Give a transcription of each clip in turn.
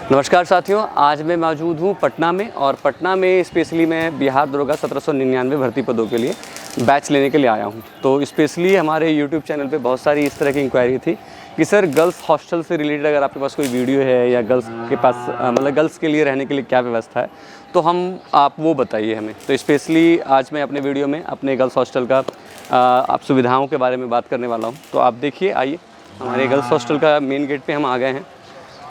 नमस्कार साथियों, आज मैं मौजूद हूँ पटना में और पटना में स्पेशली मैं बिहार दरोगा 1799 भर्ती पदों के लिए बैच लेने के लिए आया हूँ। तो स्पेशली हमारे यूट्यूब चैनल पे बहुत सारी इस तरह की इंक्वायरी थी कि सर गर्ल्स हॉस्टल से रिलेटेड अगर आपके पास कोई वीडियो है या गर्ल्स के पास मतलब गर्ल्स के लिए रहने के लिए क्या व्यवस्था है, तो आप वो बताइए हमें। तो स्पेशली आज मैं अपने वीडियो में अपने गर्ल्स हॉस्टल का आप सुविधाओं के बारे में बात करने वाला हूँ। तो आप देखिए, आइए हमारे गर्ल्स हॉस्टल का मेन गेट पे हम आ गए हैं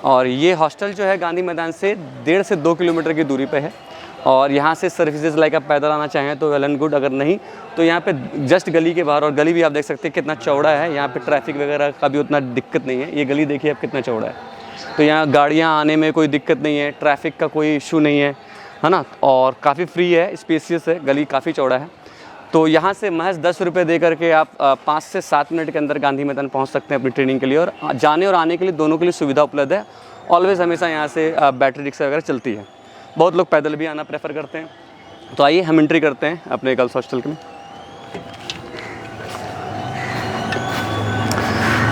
और ये हॉस्टल जो है गांधी मैदान से 1.5 से 2 किलोमीटर की दूरी पे है। और यहाँ से सर्विसेज लाइक आप पैदल आना चाहें तो वेल एंड गुड, अगर नहीं तो यहाँ पे जस्ट गली के बाहर, और गली भी आप देख सकते हैं कितना चौड़ा है। यहाँ पे ट्रैफिक वगैरह का भी उतना दिक्कत नहीं है। ये गली देखिए आप कितना चौड़ा है, तो यहाँ गाड़ियाँ आने में कोई दिक्कत नहीं है, ट्रैफिक का कोई इशू नहीं है ना। और काफ़ी फ्री है, स्पेसियस है, गली काफ़ी चौड़ा है। तो यहाँ से महज 10 रुपये दे करके आप 5 से 7 मिनट के अंदर गांधी मैदान पहुँच सकते हैं अपनी ट्रेनिंग के लिए। और जाने और आने के लिए दोनों के लिए सुविधा उपलब्ध है। ऑलवेज़ हमेशा यहाँ से बैटरी रिक्शा वगैरह चलती है। बहुत लोग पैदल भी आना प्रेफर करते हैं। तो आइए हम एंट्री करते हैं अपने गर्ल्स हॉस्टल में।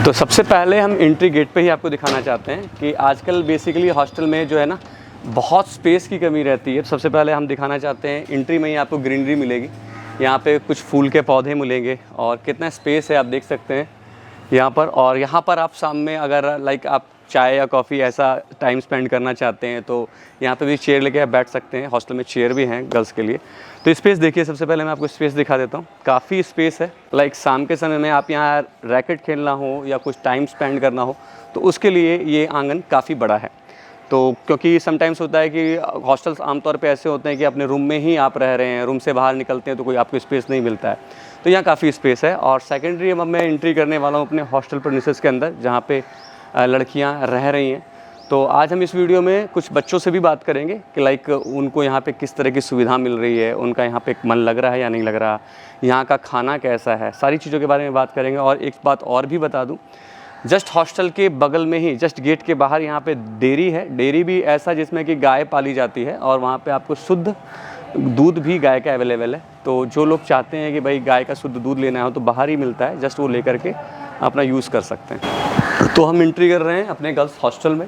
तो सबसे पहले हम एंट्री गेट पे ही आपको दिखाना चाहते हैं कि आजकल बेसिकली हॉस्टल में जो है ना, बहुत स्पेस की कमी रहती है। सबसे पहले हम दिखाना चाहते हैं, एंट्री में ही आपको ग्रीनरी मिलेगी। यहाँ पे कुछ फूल के पौधे मिलेंगे और कितना स्पेस है आप देख सकते हैं यहाँ पर। और यहाँ पर आप शाम में अगर लाइक आप चाय या कॉफ़ी ऐसा टाइम स्पेंड करना चाहते हैं तो यहाँ पे भी चेयर लेके आप बैठ सकते हैं। हॉस्टल में चेयर भी हैं गर्ल्स के लिए। तो स्पेस देखिए, सबसे पहले मैं आपको स्पेस दिखा देता हूँ। काफ़ी स्पेस है। लाइक शाम के समय में आप यहाँ रैकेट खेलना हो या कुछ टाइम स्पेंड करना हो तो उसके लिए ये आंगन काफ़ी बड़ा है। तो क्योंकि समटाइम्स होता है कि हॉस्टल्स आमतौर पे ऐसे होते हैं कि अपने रूम में ही आप रह रहे हैं, रूम से बाहर निकलते हैं तो कोई आपको स्पेस नहीं मिलता है। तो यहाँ काफ़ी स्पेस है। और सेकेंडरी अब मैं एंट्री करने वाला हूँ अपने हॉस्टल प्रीमिसेस के अंदर, जहाँ पे लड़कियाँ रह रही हैं। तो आज हम इस वीडियो में कुछ बच्चों से भी बात करेंगे कि लाइक उनको यहाँ पे किस तरह की सुविधा मिल रही है, उनका यहाँ पे मन लग रहा है या नहीं लग रहा, यहाँ का खाना कैसा है, सारी चीज़ों के बारे में बात करेंगे। और एक बात और भी बता दूँ, जस्ट हॉस्टल के बगल में ही, जस्ट गेट के बाहर यहाँ पे डेयरी है। डेयरी भी ऐसा जिसमें कि गाय पाली जाती है और वहाँ पे आपको शुद्ध दूध भी गाय का अवेलेबल है। तो जो लोग चाहते हैं कि भाई गाय का शुद्ध दूध लेना हो तो बाहर ही मिलता है, जस्ट वो लेकर के अपना यूज़ कर सकते हैं। तो हम एंट्री कर रहे हैं अपने गर्ल्स हॉस्टल में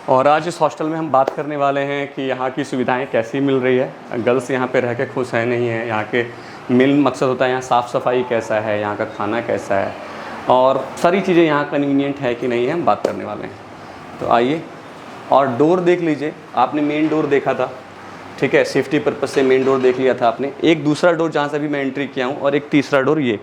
और आज इस हॉस्टल में हम बात करने वाले हैं कि यहाँ की सुविधाएँ कैसी मिल रही है, गर्ल्स यहाँ पर रह के खुश है नहीं है, यहाँ के मेन मकसद होता है यहाँ साफ़ सफाई कैसा है, यहाँ का खाना कैसा है और सारी चीज़ें यहाँ कन्वीनियंट है कि नहीं है, हम बात करने वाले हैं। तो आइए, और डोर देख लीजिए। आपने मेन डोर देखा था, ठीक है, सेफ्टी पर्पज़ से मेन डोर देख लिया था आपने। एक दूसरा डोर जहाँ से भी मैं एंट्री किया हूँ और एक तीसरा डोर ये।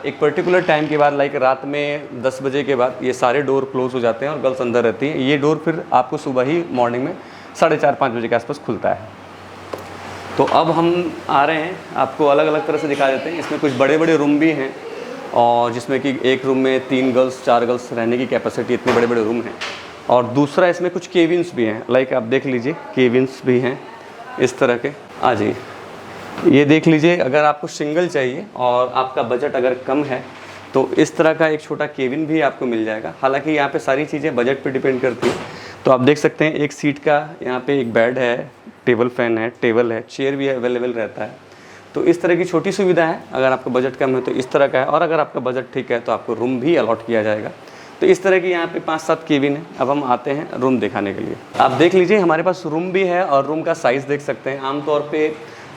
एक पर्टिकुलर टाइम के बाद लाइक रात में 10 बजे के बाद ये सारे डोर क्लोज़ हो जाते हैं और गर्ल्स अंदर रहती हैं। ये डोर फिर आपको सुबह ही मॉर्निंग में 4:30-5 बजे के आसपास खुलता है। तो अब हम आ रहे हैं, आपको अलग अलग तरह से दिखा देते हैं। इसमें कुछ बड़े बड़े रूम भी हैं और जिसमें कि एक रूम में 3 गर्ल्स 4 गर्ल्स रहने की कैपेसिटी, इतने बड़े बड़े रूम हैं। और दूसरा इसमें कुछ केबिन्स भी हैं, लाइक आप देख लीजिए केबिन्स भी हैं इस तरह के। आ जाइए, ये देख लीजिए। अगर आपको सिंगल चाहिए और आपका बजट अगर कम है तो इस तरह का एक छोटा केबिन भी आपको मिल जाएगा। हालांकि यहाँ पे सारी चीज़ें बजट पे डिपेंड करती है। तो आप देख सकते हैं एक सीट का यहाँ पे एक बेड है, टेबल फैन है, टेबल है, चेयर भी अवेलेबल रहता है। तो इस तरह की छोटी सुविधा है। अगर आपका बजट कम है तो इस तरह का है, और अगर आपका बजट ठीक है तो आपको रूम भी अलॉट किया जाएगा। तो इस तरह की यहाँ पे 5-7 केबिन है। अब हम आते हैं रूम दिखाने के लिए। आप देख लीजिए, हमारे पास रूम भी है और रूम का साइज़ देख सकते हैं। आमतौर पे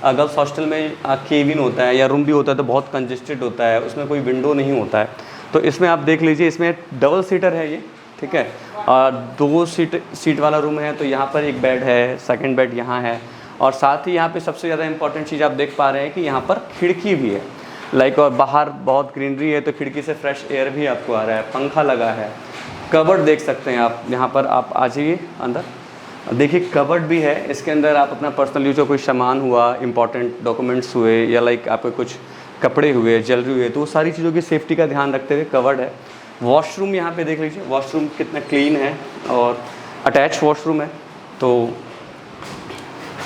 गर्ल्स हॉस्टल में केबिन होता है या रूम भी होता है तो बहुत कंजेस्टेड होता है, उसमें कोई विंडो नहीं होता है। तो इसमें आप देख लीजिए, इसमें डबल सीटर है ये, ठीक है, और 2 सीट वाला रूम है। तो यहाँ पर एक बेड है, सेकेंड बेड यहाँ है। और साथ ही यहाँ पे सबसे ज़्यादा इंपॉर्टेंट चीज़ आप देख पा रहे हैं कि यहाँ पर खिड़की भी है, लाइक, और बाहर बहुत ग्रीनरी है तो खिड़की से फ्रेश एयर भी आपको आ रहा है, पंखा लगा है। कबर्ड देख सकते हैं आप यहाँ पर। आप आ जाइए अंदर, देखिए कबर्ड भी है। इसके अंदर आप अपना पर्सनल यूज का कोई सामान हुआ, इंपॉर्टेंट डॉक्यूमेंट्स हुए या लाइक आपके कुछ कपड़े हुए, ज्वेलरी हुए, तो वो सारी चीज़ों की सेफ्टी का ध्यान रखते हुए कबर्ड है। वॉशरूम यहाँ पे देख लीजिए, वॉशरूम कितना क्लीन है और अटैच वॉशरूम है। तो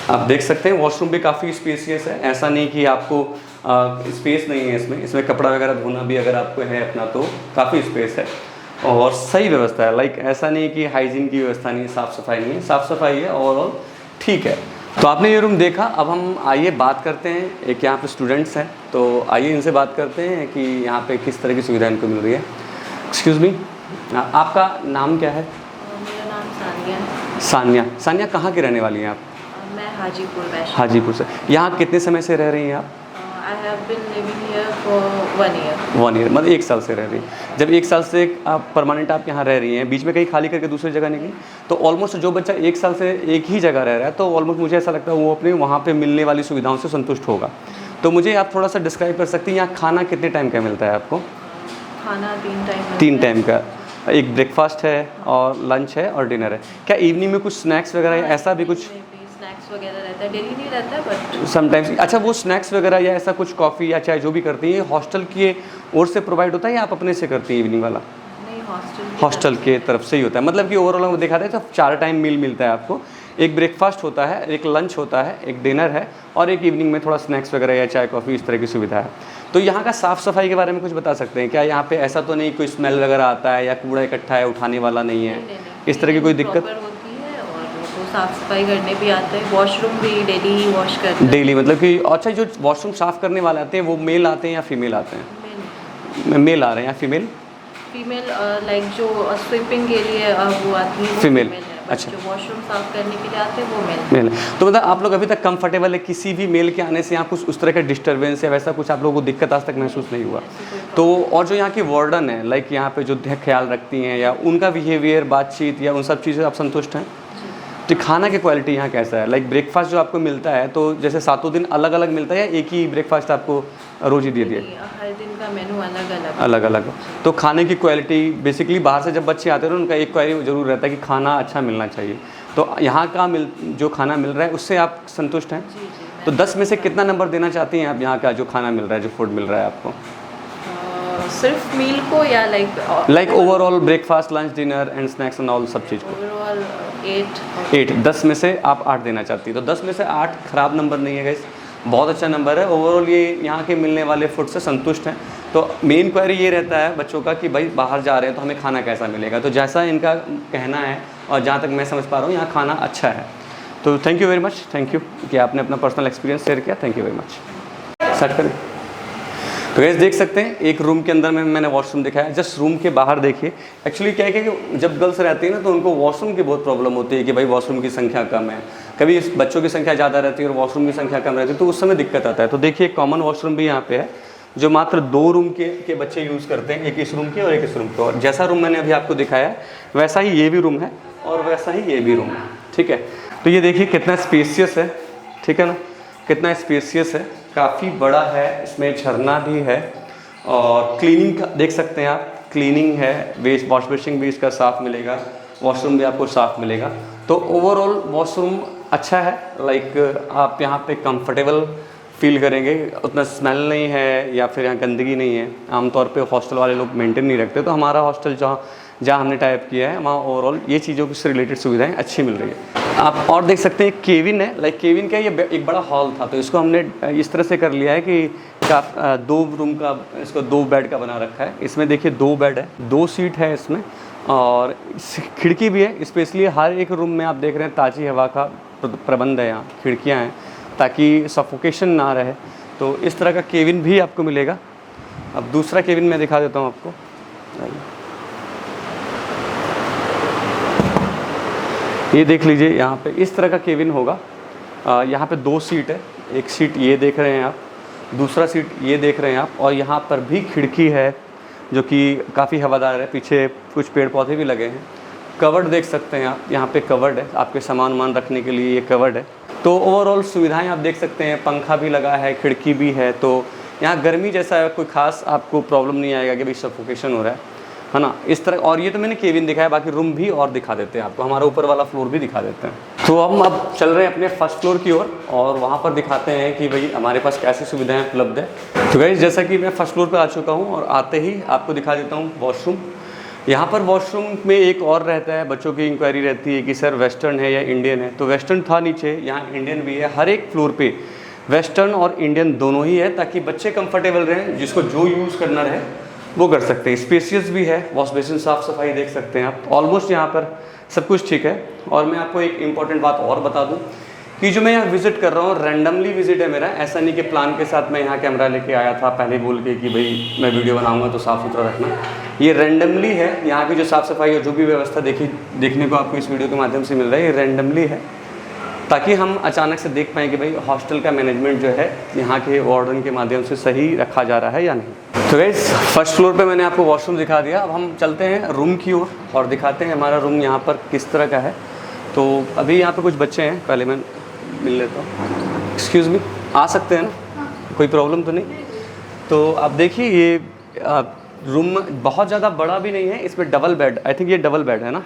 आप देख सकते हैं वॉशरूम भी काफ़ी स्पेसियस है। ऐसा नहीं कि आपको स्पेस नहीं है इसमें कपड़ा वगैरह धोना भी अगर आपको है अपना तो काफ़ी स्पेस है और सही व्यवस्था है। लाइक ऐसा नहीं कि हाइजीन की व्यवस्था नहीं है, साफ़ सफाई नहीं है, साफ़ सफाई है, ओवरऑल ठीक है। तो आपने ये रूम देखा। अब हम आइए बात करते हैं, एक यहाँ पे स्टूडेंट्स हैं तो आइए इनसे बात करते हैं कि यहाँ पे किस तरह की सुविधा इनको मिल रही है। एक्सक्यूज़ मी, आपका नाम क्या है? मेरा नाम सानिया सानिया। सानिया कहाँ की रहने वाली हैं आप? मैं हाजीपुर वैष्णो। हाजीपुर से। यहाँ आप कितने समय से रह रही हैं आप? I have been living here for 1 year. 1 year मतलब 1 साल से रह रही हैं। जब 1 साल से आप परमानेंट आप यहाँ रह रही हैं, बीच में कहीं खाली करके दूसरी जगह नहीं गई, तो ऑलमोस्ट जो बच्चा 1 साल से एक ही जगह रह रहा है तो ऑलमोस्ट मुझे ऐसा लगता है वो अपने वहाँ पे मिलने वाली सुविधाओं से संतुष्ट होगा। तो मुझे आप थोड़ा सा डिस्क्राइब कर सकती हैं यहाँ खाना कितने टाइम का मिलता है आपको? खाना 3 टाइम। 3 टाइम का, एक ब्रेकफास्ट है और लंच है और डिनर है। क्या इवनिंग में कुछ स्नैक्स वगैरह या ऐसा भी कुछ? स्नैक्स वगैरह रहता है, डेली नहीं रहता है बट समटाइम्स। अच्छा, वो स्नैक्स वगैरह या ऐसा कुछ कॉफ़ी या चाय जो भी करती हैं हॉस्टल की ओर से प्रोवाइड होता है या आप अपने से करती हैं इवनिंग वाला? नहीं, हॉस्टल के तरफ से ही होता है। मतलब कि ओवरऑल हम देखा जाए तो 4 टाइम मील मिलता है आपको। एक ब्रेकफास्ट होता है, एक लंच होता है, एक डिनर है और एक इवनिंग में थोड़ा स्नैक्स वगैरह या चाय कॉफ़ी इस तरह की सुविधा है। तो यहाँ का साफ़ सफाई के बारे में कुछ बता सकते हैं क्या? यहाँ पे ऐसा तो नहीं कोई स्मेल वगैरह आता है या कूड़ा इकट्ठा है उठाने वाला नहीं है, इस तरह की कोई दिक्कत? होती है और वो साफ़ सफाई करने भी आते हैं। वॉशरूम भी डेली ही वॉश करते हैं। डेली मतलब कि अच्छा, जो वॉशरूम साफ़ करने वाले आते हैं वो मेल आते हैं या फीमेल आते हैं? मेल आ रहे हैं या फीमेल? फीमेल लाइक जो स्वीपिंग के लिए वो आती है फीमेल। है। अच्छा, जो वॉशरूम साफ करने के लिए आते हैं वो मेल है। तो मतलब आप लोग अभी तक कंफर्टेबल है किसी भी मेल के आने से? यहाँ कुछ उस तरह का डिस्टर्बेंस या वैसा कुछ आप लोगों को दिक्कत आज तक महसूस नहीं हुआ? तो और जो यहाँ की वार्डन है लाइक यहाँ पे जो ख्याल रखती हैं या उनका बिहेवियर, बातचीत या उन सब चीज़ें आप संतुष्ट हैं? तो खाना की क्वालिटी यहाँ कैसा है? लाइक ब्रेकफास्ट जो आपको मिलता है तो जैसे 7 दिन अलग अलग मिलता है या एक ही ब्रेकफास्ट आपको रोज़ ही दे दिया? हर दिन का मेनू अलग अलग। तो खाने की क्वालिटी बेसिकली बाहर से जब बच्चे आते हैं ना उनका एक क्वेरी ज़रूर रहता है कि खाना अच्छा मिलना चाहिए। तो यहाँ का जो खाना मिल रहा है उससे आप संतुष्ट हैं? जी। तो 10 में से कितना नंबर देना चाहती हैं आप यहाँ का जो खाना मिल रहा है, जो फूड मिल रहा है आपको? सिर्फ मील को या like overall breakfast, lunch, dinner and snacks and all सब चीज़ को? ओवरऑल 8। 10 में से आप 8 देना चाहती है। तो 10 में से 8 खराब नंबर नहीं है गाइस, बहुत अच्छा नंबर है। ओवरऑल ये यहाँ के मिलने वाले फूड से संतुष्ट हैं। तो मेन क्वेरी ये रहता है बच्चों का कि भाई बाहर जा रहे हैं तो हमें खाना कैसा मिलेगा। तो जैसा इनका कहना है और जहाँ तक मैं समझ पा रहा हूँ यहाँ खाना अच्छा है। तो thank you very much, thank you कि आपने अपना पर्सनल एक्सपीरियंस शेयर किया। Thank you very much. Start करें। तो गैस देख सकते हैं एक रूम के अंदर में मैंने वॉशरूम दिखाया। जस्ट रूम के बाहर देखिए, एक्चुअली क्या है कि जब गर्ल्स रहती है ना तो उनको वॉशरूम की बहुत प्रॉब्लम होती है कि भाई वॉशरूम की संख्या कम है, कभी बच्चों की संख्या ज़्यादा रहती है और वॉशरूम की संख्या कम रहती है, तो उस समय दिक्कत आता है। तो देखिए कॉमन वॉशरूम भी यहाँ पे है जो मात्र 2 रूम के बच्चे यूज़ करते हैं, एक इस रूम के और एक इस रूम के। और जैसा रूम मैंने अभी आपको दिखाया है वैसा ही ये भी रूम है और वैसा ही ये भी रूम है, ठीक है। तो ये देखिए कितना स्पेसियस है, ठीक है ना, कितना स्पेसियस है, काफ़ी बड़ा है, इसमें झरना भी है और क्लीनिंग का देख सकते हैं आप, क्लीनिंग है, वॉश बेसिन भी इसका साफ़ मिलेगा, वॉशरूम भी आपको साफ़ मिलेगा। तो ओवरऑल वॉशरूम अच्छा है, लाइक आप यहाँ पे कंफर्टेबल फील करेंगे, उतना स्मेल नहीं है या फिर यहाँ गंदगी नहीं है। आमतौर पे हॉस्टल वाले लोग मेंटेन नहीं रखते, तो हमारा हॉस्टल जहाँ हमने टाइप किया है वहाँ ओवरऑल ये चीज़ों से रिलेटेड सुविधाएं अच्छी मिल रही है। आप और देख सकते हैं केविन है, लाइक केविन का ये एक बड़ा हॉल था तो इसको हमने इस तरह से कर लिया है कि 2 रूम का, इसको 2 बेड का बना रखा है। इसमें देखिए 2 बेड है, 2 सीट है इसमें और खिड़की भी है स्पेशली। हर एक रूम में आप देख रहे हैं ताज़ी हवा का प्रबंध है, यहाँ खिड़कियाँ हैं ताकि सफोकेशन ना रहे। तो इस तरह का केबिन भी आपको मिलेगा। अब दूसरा केबिन मैं दिखा देता हूँ आपको। ये देख लीजिए, यहाँ पे इस तरह का केबिन होगा। यहाँ पे 2 सीट है, एक सीट ये देख रहे हैं आप, दूसरा सीट ये देख रहे हैं आप, और यहाँ पर भी खिड़की है जो कि काफ़ी हवादार है, पीछे कुछ पेड़ पौधे भी लगे हैं। कवर्ड देख सकते हैं आप, यहाँ पे कवर्ड है, आपके सामान रखने के लिए ये कवर्ड है। तो ओवरऑल सुविधाएं आप देख सकते हैं, पंखा भी लगा है, खिड़की भी है, तो यहाँ गर्मी जैसा कोई खास आपको प्रॉब्लम नहीं आएगा कि भाई सफोकेशन हो रहा है ना, इस तरह। और ये तो मैंने केबिन दिखाया, बाकी रूम भी और दिखा देते हैं आपको, हमारा ऊपर वाला फ्लोर भी दिखा देते हैं। तो हम अब चल रहे हैं अपने फर्स्ट फ्लोर की ओर और वहाँ पर दिखाते हैं कि भाई हमारे पास कैसी सुविधाएं उपलब्ध है। तो गाइस जैसा कि मैं फर्स्ट फ्लोर पर आ चुका हूँ और आते ही आपको दिखा देता हूँ वॉशरूम। यहाँ पर वॉशरूम में एक और रहता है, बच्चों की इंक्वायरी रहती है कि सर वेस्टर्न है या इंडियन है, तो वेस्टर्न था नीचे, यहाँ इंडियन भी है। हर एक फ्लोर पे वेस्टर्न और इंडियन दोनों ही है ताकि बच्चे कंफर्टेबल रहें, जिसको जो यूज़ करना रहे वो कर सकते हैं। स्पेशियस भी है, वॉश बेसिन साफ़ सफाई देख सकते हैं आप, ऑलमोस्ट यहाँ पर सब कुछ ठीक है। और मैं आपको एक इम्पॉर्टेंट बात और बता दूँ कि जो मैं यहाँ विज़िट कर रहा हूँ रैंडमली विज़िट है मेरा, ऐसा नहीं कि प्लान के साथ मैं यहाँ कैमरा लेके आया था पहले बोल के कि भाई मैं वीडियो बनाऊँगा तो साफ़ सुथरा रखना। ये रैंडमली है, यहाँ की जो साफ़ सफाई और जो भी व्यवस्था देखने को आपको इस वीडियो के माध्यम से मिल रहा है ये रैंडमली है, ताकि हम अचानक से देख पाएँ कि भाई हॉस्टल का मैनेजमेंट जो है यहाँ के वार्डन के माध्यम से सही रखा जा रहा है या नहीं। तो गाइस फर्स्ट फ्लोर पे मैंने आपको वॉशरूम दिखा दिया, अब हम चलते हैं रूम की ओर और दिखाते हैं हमारा रूम यहाँ पर किस तरह का है। तो अभी यहाँ पे कुछ बच्चे हैं, पहले मैं मिल लेता हूँ। एक्सक्यूज़ मी, आ सकते हैं ना, कोई प्रॉब्लम तो नहीं? तो आप देखिए ये रूम बहुत ज़्यादा बड़ा भी नहीं है, इसमें डबल बेड, आई थिंक ये डबल बेड है ना,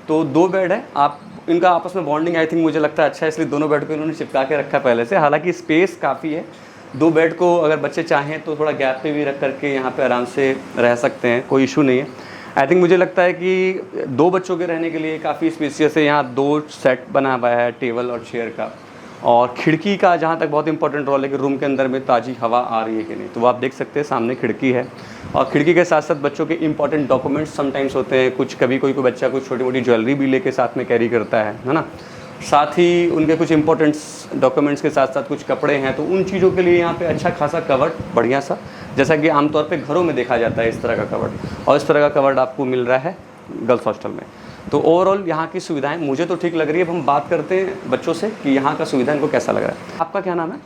तो 2 बेड है। आप इनका आपस में बॉन्डिंग आई थिंक मुझे लगता है अच्छा है, इसलिए दोनों बेड को इन्होंने चिपका के रखा पहले से। हालांकि स्पेस काफ़ी है, 2 बेड को अगर बच्चे चाहें तो थोड़ा गैप पे भी रख करके यहाँ पे आराम से रह सकते हैं, कोई इशू नहीं है। आई थिंक मुझे लगता है कि 2 बच्चों के रहने के लिए काफ़ी स्पेसियस है। यहाँ 2 सेट बना हुआ है टेबल और चेयर का, और खिड़की का जहाँ तक बहुत इंपॉर्टेंट रोल है कि रूम के अंदर में ताज़ी हवा आ रही है कि नहीं, तो वो आप देख सकते हैं सामने खिड़की है। और खिड़की के साथ साथ बच्चों के इंपॉर्टेंट डॉक्यूमेंट्स समटाइम्स होते हैं, कुछ कभी कोई बच्चा कुछ छोटी मोटी ज्वेलरी भी लेके साथ में कैरी करता है ना, साथ ही उनके कुछ इंपॉर्टेंट्स डॉक्यूमेंट्स के साथ साथ कुछ कपड़े हैं, तो उन चीज़ों के लिए यहाँ पे अच्छा खासा कवर्ड बढ़िया सा, जैसा कि आमतौर पे घरों में देखा जाता है इस तरह का कवर्ड, और इस तरह का कवर्ड आपको मिल रहा है गर्ल्स हॉस्टल में। तो ओवरऑल यहाँ की सुविधाएं मुझे तो ठीक लग रही है। अब हम बात करते हैं बच्चों से कि यहाँ का सुविधा इनको कैसा लग रहा है। आपका क्या नाम है?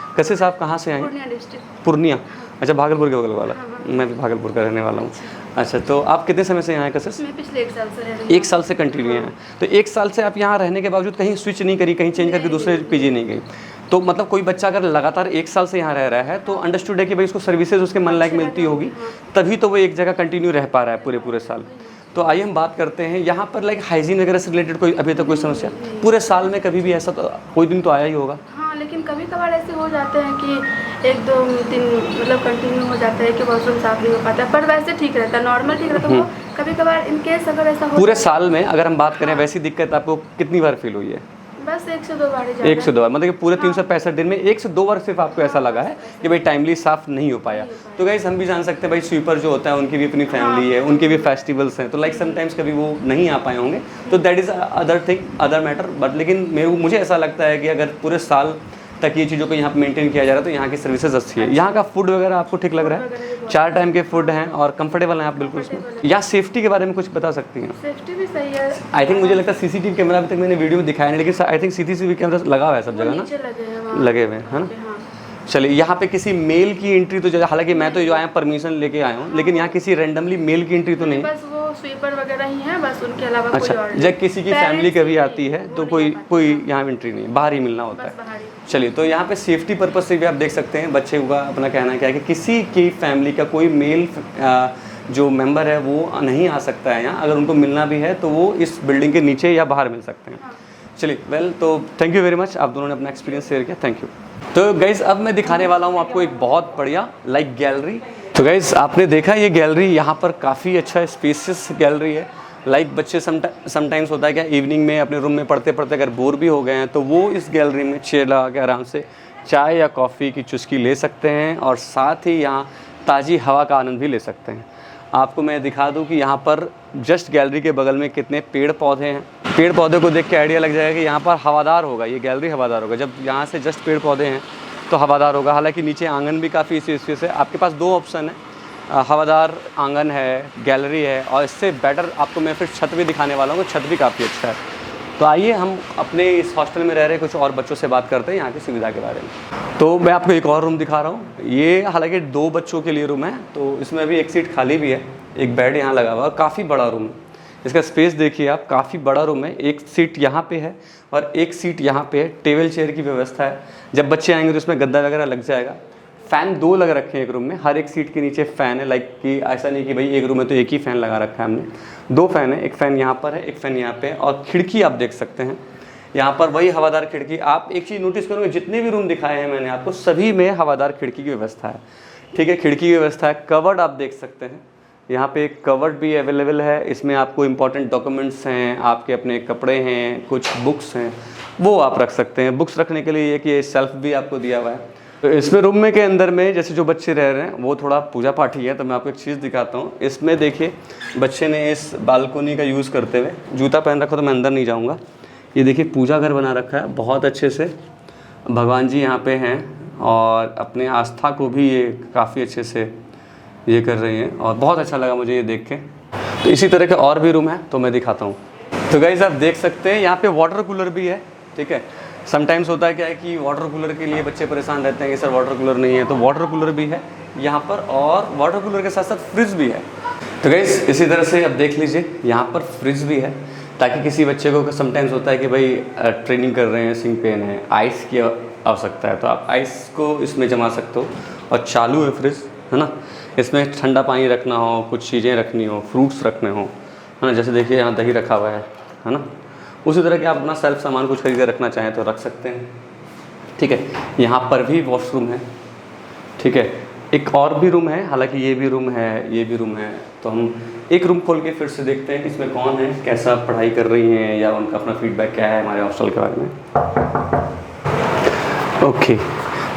कशिश। आप कहाँ से आए हैं? पूर्णिया। अच्छा, भागलपुर के बगल वाला। मैं भी भागलपुर का रहने वाला हूँ। अच्छा, तो आप कितने समय से यहाँ हैं कशिश? मैं पिछले 1 साल से रह रही हूँ। 1 साल से कंटिन्यू हैं। तो 1 साल से आप यहाँ रहने के बावजूद कहीं स्विच नहीं करी, कहीं चेंज करके दूसरे पीजी नहीं गई? तो मतलब कोई बच्चा अगर लगातार 1 साल से यहाँ रह रहा है तो अंडरस्टूड है कि भाई उसको सर्विसेज उसके मन लायक मिलती होगी, तभी तो वो एक जगह कंटिन्यू रह पा रहा है पूरे साल। तो आइए हम बात करते हैं यहाँ पर लाइक हाइजीन वगैरह से रिलेटेड कोई अभी तक कोई समस्या पूरे साल में कभी भी ऐसा तो कोई दिन तो आया ही होगा? हाँ, लेकिन कभी कभार ऐसे हो जाते हैं कि 1-2 दिन मतलब कंटिन्यू हो जाता है कि वॉशरूम साफ नहीं हो पाता है, पर वैसे ठीक रहता है, नॉर्मल ठीक रहता है। वो कभी कभार इन केस अगर ऐसा हो पूरे साल में अगर हम बात करें वैसी दिक्कत आपको कितनी बार फील हुई है? बस 1 से 2 बार। 1 से 2 बार, मतलब कि पूरे 365 दिन में 1 से 2 बार सिर्फ आपको ऐसा लगा है कि भाई टाइमली साफ नहीं हो पाया। तो गाइस हम भी जान सकते हैं भाई स्वीपर जो होता है उनकी भी अपनी फैमिली है, उनके भी फेस्टिवल्स हैं, तो लाइक समटाइम्स कभी वो नहीं आ पाए होंगे, तो that is other thing, other matter. But लेकिन मुझे ऐसा लगता है कि अगर पूरे साल तक ये चीज़ों को यहाँ पे मेंटेन किया जा रहा है तो यहाँ की सर्विसेज अच्छी है। यहाँ का फूड वगैरह आपको ठीक लग रहा है? 4 टाइम के फूड हैं और कंफर्टेबल हैं आप बिल्कुल उसमें? या सेफ्टी के बारे में कुछ बता सकती हैं? सेफ्टी भी सही है। आई थिंक मुझे लगता है सीसीटीवी कैमरा अभी तक मैंने वीडियो में दिखाया नहीं, लेकिन आई थिंक सीसीटीवी कैमरा लगा हुआ है सब जगह ना, लगे हुए हैं ना। चलिए, यहाँ पे किसी मेल की एंट्री तो जगह, हालांकि मैं तो जो आया परमिशन लेके आया हूँ, लेकिन यहाँ किसी रैंडमली मेल की एंट्री तो नहीं? बस वो स्वीपर वगैरह ही है, बस उनके अलावा अच्छा, कोई और जब किसी की फैमिली कभी आती है तो कोई यहाँ एंट्री नहीं, बाहर ही मिलना होता है। चलिए, तो यहाँ पे सेफ्टी पर्पज से भी आप देख सकते हैं बच्चे का अपना कहना क्या है कि किसी की फैमिली का कोई मेल जो मेंबर है वो नहीं आ सकता है यहाँ, अगर उनको मिलना भी है तो वो इस बिल्डिंग के नीचे या बाहर मिल सकते हैं। चलिए, वेल, तो थैंक यू वेरी मच, आप दोनों ने अपना एक्सपीरियंस शेयर किया, थैंक यू। तो गाइज़ अब मैं दिखाने वाला हूँ आपको एक बहुत बढ़िया लाइक गैलरी। तो गाइज़ आपने देखा ये गैलरी, यहाँ पर काफ़ी अच्छा स्पेसियस गैलरी है। लाइक बच्चे समटाइम्स होता है क्या, इवनिंग में अपने रूम में पढ़ते पढ़ते अगर बोर भी हो गए हैं तो वो इस गैलरी में चेयर लगा के आराम से चाय या कॉफ़ी की चुस्की ले सकते हैं, और साथ ही यहाँ ताज़ी हवा का आनंद भी ले सकते हैं। आपको मैं दिखा दूँ कि यहाँ पर जस्ट गैलरी के बगल में कितने पेड़ पौधे हैं। पेड़ पौधे को देख के आइडिया लग जाएगा कि यहाँ पर हवादार होगा, ये गैलरी हवादार होगा। जब यहाँ से जस्ट पेड़ पौधे हैं तो हवादार होगा। हालांकि नीचे आंगन भी काफ़ी स्पेस है, आपके पास 2 ऑप्शन है, हवादार आंगन है, गैलरी है, और इससे बेटर आपको मैं फिर छत भी दिखाने वाला हूँ, छत भी काफ़ी अच्छा है। तो आइए हम अपने इस हॉस्टल में रह रहे कुछ और बच्चों से बात करते हैं यहाँ की सुविधा के बारे में। तो मैं आपको एक और रूम दिखा रहा हूँ। ये हालांकि 2 बच्चों के लिए रूम है, तो इसमें अभी एक सीट खाली भी है, एक बेड यहाँ लगा हुआ है, और काफ़ी बड़ा रूम है। इसका स्पेस देखिए आप, काफ़ी बड़ा रूम है। एक सीट यहाँ पे है और एक सीट यहाँ पे है, टेबल चेयर की व्यवस्था है। जब बच्चे आएंगे तो इसमें गद्दा वगैरह लग जाएगा। फ़ैन 2 लग रखे हैं एक रूम में, हर एक सीट के नीचे फ़ैन है। लाइक कि ऐसा नहीं कि भाई एक रूम में तो एक ही फ़ैन लगा रखा है हमने, 2 फ़ैन है, एक फ़ैन यहाँ पर है, एक फ़ैन यहाँ पे है। और खिड़की आप देख सकते हैं यहाँ पर, वही हवादार खिड़की। आप एक चीज़ नोटिस करोगे, जितने भी रूम दिखाए हैं मैंने आपको, सभी में हवादार खिड़की की व्यवस्था है। ठीक है, खिड़की की व्यवस्था है। कवर्ड आप देख सकते हैं, यहाँ पे एक कवर्ड भी अवेलेबल है। इसमें आपको इंपॉर्टेंट डॉक्यूमेंट्स हैं, आपके अपने कपड़े हैं, कुछ बुक्स हैं, वो आप रख सकते हैं। बुक्स रखने के लिए एक ये शेल्फ भी आपको दिया हुआ है। तो इसमें रूम में के अंदर में जैसे जो बच्चे रह रहे हैं वो थोड़ा पूजा पाठी है, तो मैं आपको एक चीज़ दिखाता हूँ। इसमें देखिए बच्चे ने इस बालकोनी का यूज़ करते हुए, जूता पहन रखा तो मैं अंदर नहीं जाऊँगा, ये देखिए पूजा घर बना रखा है बहुत अच्छे से, भगवान जी यहाँ पे हैं और अपने आस्था को भी ये काफ़ी अच्छे से ये कर रही हैं और बहुत अच्छा लगा मुझे ये देख के। तो इसी तरह के और भी रूम है तो मैं दिखाता हूँ। तो गाइस आप देख सकते हैं यहाँ पे वाटर कूलर भी है, ठीक है। समटाइम्स होता है क्या है कि वाटर कूलर के लिए बच्चे परेशान रहते हैं कि सर वाटर कूलर नहीं है, तो वाटर कूलर भी है यहाँ पर और वाटर कूलर के साथ साथ फ्रिज भी है। तो गाइस इसी तरह से आप देख लीजिए यहाँ पर फ्रिज भी है, ताकि किसी बच्चे को समटाइम्स होता है कि भाई ट्रेनिंग कर रहे हैं, सिंग पेन है, आइस की आवश्यकता है, तो आप आइस को इसमें जमा सकते हो। और चालू है फ्रिज, है ना, इसमें ठंडा पानी रखना हो, कुछ चीज़ें रखनी हो, फ्रूट्स रखने हो, है ना, जैसे देखिए यहाँ दही रखा हुआ है ना, उसी तरह के आप अपना सेल्फ सामान कुछ खरीद कर रखना चाहें तो रख सकते हैं, ठीक है। यहाँ पर भी वॉशरूम है, ठीक है। एक और भी रूम है, हालांकि ये भी रूम है, ये भी रूम है, तो हम एक रूम खोल के फिर से देखते हैं कि इसमें कौन है, कैसा पढ़ाई कर रही हैं या उनका अपना फीडबैक क्या है हमारे हॉस्टल के बारे में। ओके,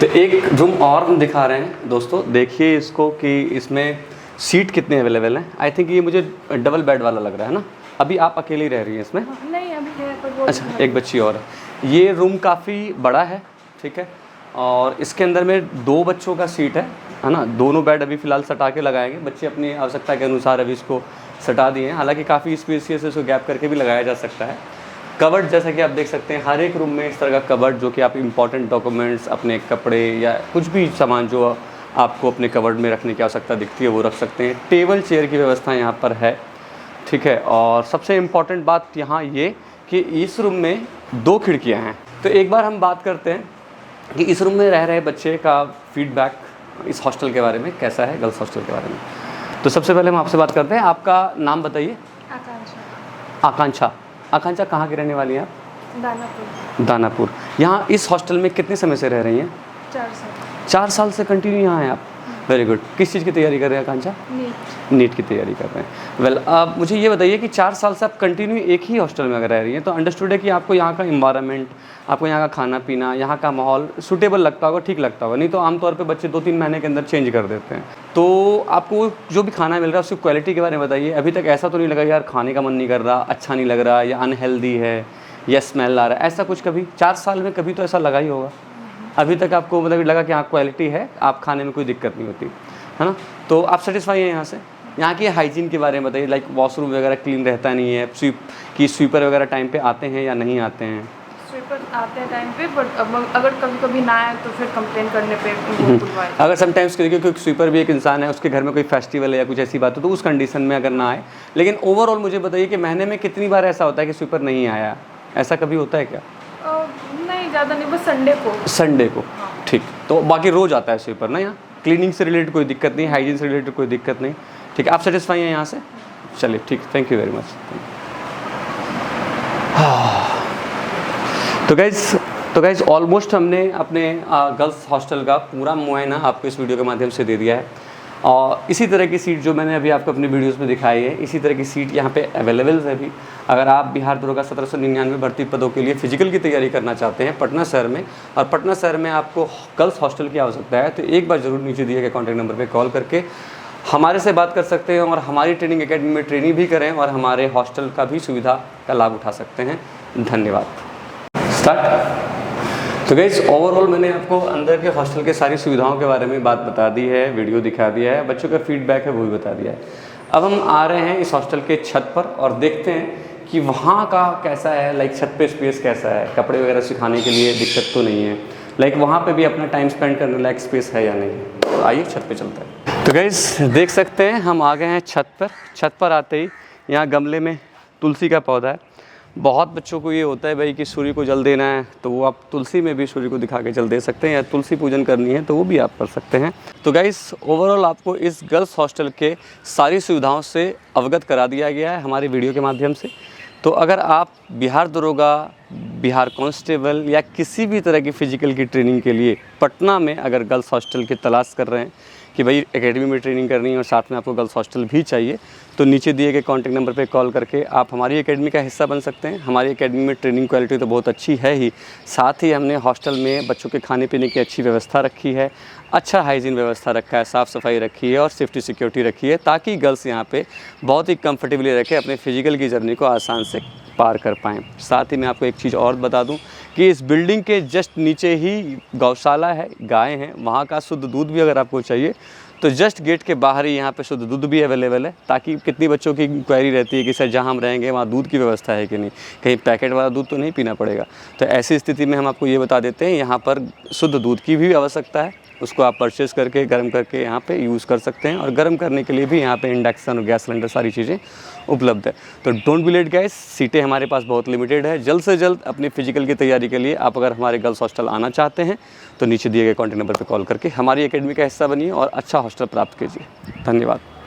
तो एक रूम और हम दिखा रहे हैं दोस्तों, देखिए इसको कि इसमें सीट कितने अवेलेबल हैं। आई थिंक ये मुझे डबल बेड वाला लग रहा है ना। अभी आप अकेली रह रही हैं इसमें? नहीं अभी है पर वो अच्छा, एक बच्ची और है। ये रूम काफ़ी बड़ा है, ठीक है, और इसके अंदर में 2 बच्चों का सीट है ना। दोनों बेड अभी फ़िलहाल सटा के लगाएंगे, बच्चे अपनी आवश्यकता के अनुसार अभी इसको सटा दिए हैं। हालांकि काफ़ी स्पेसियस है, इसको गैप करके भी लगाया जा सकता है। कबर्ड जैसा कि आप देख सकते हैं, हर एक रूम में इस तरह का कबर्ड, जो कि आप इंपॉर्टेंट डॉक्यूमेंट्स, अपने कपड़े या कुछ भी सामान जो आपको अपने कबर्ड में रखने की आवश्यकता दिखती है वो रख सकते हैं। टेबल चेयर की व्यवस्था यहाँ पर है, ठीक है। और सबसे इम्पॉर्टेंट बात यहाँ ये कि इस रूम में 2 खिड़कियाँ हैं। तो एक बार हम बात करते हैं कि इस रूम में रह रहे बच्चे का फीडबैक इस हॉस्टल के बारे में कैसा है, गर्ल्स हॉस्टल के बारे में। तो सबसे पहले हम आपसे बात करते हैं, आपका नाम बताइए। आकांक्षा। आकांक्षा, आकांक्षा कहाँ की रहने वाली हैं आप? दानापुर। दानापुर। यहाँ इस हॉस्टल में कितने समय से रह रही हैं? 4 साल। 4 साल से कंटिन्यू यहाँ हैं आप? Very good. किस चीज़ की तैयारी कर रहे हैं आकांक्षा? नीट की तैयारी कर रहे हैं। वेल, अब मुझे ये बताइए कि 4 साल से आप कंटिन्यू एक ही हॉस्टल में अगर रह रही हैं तो अंडरस्टूड है कि आपको यहाँ का इन्वायरमेंट, आपको यहाँ का खाना पीना, यहाँ का माहौल सूटेबल लगता होगा, ठीक लगता होगा। नहीं तो आमतौर पे बच्चे 2-3 महीने के अंदर चेंज कर देते हैं। तो आपको जो भी खाना मिल रहा है उसकी क्वालिटी के बारे में बताइए। अभी तक ऐसा तो नहीं लगा यार खाने का मन नहीं कर रहा, अच्छा नहीं लग रहा, या अनहेल्दी है, या स्मेल आ रहा है, ऐसा कुछ कभी 4 साल में कभी तो ऐसा लगा ही होगा? अभी तक आपको मतलब लगा कि हाँ क्वालिटी है, आप खाने में कोई दिक्कत नहीं होती, है ना? तो आप सेटिस्फाई हैं यहाँ से? यहाँ की हाइजीन के बारे में बताइए, लाइक वॉशरूम वगैरह क्लीन रहता नहीं है, स्वीपर वगैरह टाइम पे आते हैं या नहीं आते हैं? स्वीपर आते हैं टाइम पे, बट अगर कभी कभी ना आए तो फिर कंप्लेन करने पे बुलवाए। अगर समटाइम्स देखिए कोई स्वीपर भी एक इंसान है, उसके घर में कोई फेस्टिवल है या कुछ ऐसी बात हो तो उस कंडीशन में अगर ना आए। लेकिन ओवरऑल मुझे बताइए कि महीने में कितनी बार ऐसा होता है कि स्वीपर नहीं आया, ऐसा कभी होता है क्या? नहीं ज़्यादा नहीं, बस संडे को। संडे को, ठीक। तो बाकी रोज़ आता है स्वीपर ना यहाँ? क्लीनिंग से रिलेटेड कोई दिक्कत नहीं, हाइजीन से रिलेटेड कोई दिक्कत नहीं, ठीक है। आप सेटिस्फाई हैं यहाँ से? चलिए ठीक, थैंक यू वेरी मच। तो गाइज ऑलमोस्ट हमने अपने गर्ल्स हॉस्टल का पूरा मुआयना आपको इस वीडियो के माध्यम से दे दिया है। और इसी तरह की सीट जो मैंने अभी आपको अपनी वीडियोस में दिखाई है, इसी तरह की सीट यहाँ पे अवेलेबल है अभी। अगर आप बिहार दरोगा 1799 भर्ती पदों के लिए फिजिकल की तैयारी करना चाहते हैं पटना शहर में, और पटना शहर में आपको गर्ल्स हॉस्टल की आवश्यकता है, तो एक बार ज़रूर नीचे दिए गए कॉन्टैक्ट नंबर पर कॉल करके हमारे से बात कर सकते हैं और हमारी ट्रेनिंग एकेडमी में ट्रेनिंग भी करें और हमारे हॉस्टल का भी सुविधा का लाभ उठा सकते हैं। धन्यवाद। स्टार्ट। तो गाइस ओवरऑल मैंने आपको अंदर के हॉस्टल के सारी सुविधाओं के बारे में बात बता दी है, वीडियो दिखा दिया है, बच्चों का फीडबैक है वो भी बता दिया है। अब हम आ रहे हैं इस हॉस्टल के छत पर और देखते हैं कि वहाँ का कैसा है, लाइक छत पे स्पेस कैसा है, कपड़े वगैरह सुखाने के लिए दिक्कत तो नहीं है, लाइक वहाँ पे भी अपना टाइम स्पेंड करने लायक स्पेस है या नहीं। तो आइए छत पे चलते हैं। तो गाइस देख सकते हैं हम आ गए हैं छत पर। छत पर आते ही यहाँ गमले में तुलसी का पौधा है। बहुत बच्चों को ये होता है भाई कि सूर्य को जल देना है, तो वो आप तुलसी में भी सूर्य को दिखा के जल दे सकते हैं, या तुलसी पूजन करनी है तो वो भी आप कर सकते हैं। तो गाइस ओवरऑल आपको इस गर्ल्स हॉस्टल के सारी सुविधाओं से अवगत करा दिया गया है हमारी वीडियो के माध्यम से। तो अगर आप बिहार दरोगा, बिहार कांस्टेबल या किसी भी तरह की फ़िज़िकल की ट्रेनिंग के लिए पटना में अगर गर्ल्स हॉस्टल की तलाश कर रहे हैं कि भाई एकेडमी में ट्रेनिंग करनी है और साथ में आपको गर्ल्स हॉस्टल भी चाहिए, तो नीचे दिए गए कॉन्टैक्ट नंबर पे कॉल करके आप हमारी एकेडमी का हिस्सा बन सकते हैं। हमारी एकेडमी में ट्रेनिंग क्वालिटी तो बहुत अच्छी है ही, साथ ही हमने हॉस्टल में बच्चों के खाने पीने की अच्छी व्यवस्था रखी है, अच्छा हाइजीन व्यवस्था रखा है, साफ़ सफाई रखी है और सेफ्टी सिक्योरिटी रखी है, ताकि गर्ल्स यहाँ पे बहुत ही कंफर्टेबली रखें, अपने फिजिकल की जर्नी को आसान से पार कर पाएँ। साथ ही मैं आपको एक चीज़ और बता दूं कि इस बिल्डिंग के जस्ट नीचे ही गौशाला है, गाय हैं, वहाँ का शुद्ध दूध भी अगर आपको चाहिए तो जस्ट गेट के बाहर ही यहाँ पे शुद्ध दूध भी अवेलेबल है। ताकि कितनी बच्चों की क्वेरी रहती है कि सर जहाँ हम रहेंगे वहाँ दूध की व्यवस्था है कि नहीं, कहीं पैकेट वाला दूध तो नहीं पीना पड़ेगा। तो ऐसी स्थिति में हम आपको ये बता देते हैं यहाँ पर शुद्ध दूध की भी आवश्यकता है, उसको आप परचेज़ करके गर्म करके यहाँ पे यूज़ कर सकते हैं। और गर्म करने के लिए भी यहाँ पे इंडक्शन और गैस सिलेंडर सारी चीज़ें उपलब्ध है। तो डोंट बी लेट गाइस, सीटें हमारे पास बहुत लिमिटेड है। जल्द से जल्द अपनी फिजिकल की तैयारी के लिए आप अगर हमारे गर्ल्स हॉस्टल आना चाहते हैं तो नीचे दिए गए कॉन्टैक्ट नंबर पर कॉल करके हमारी एकेडमी का हिस्सा बनिए और अच्छा हॉस्टल प्राप्त कीजिए। धन्यवाद।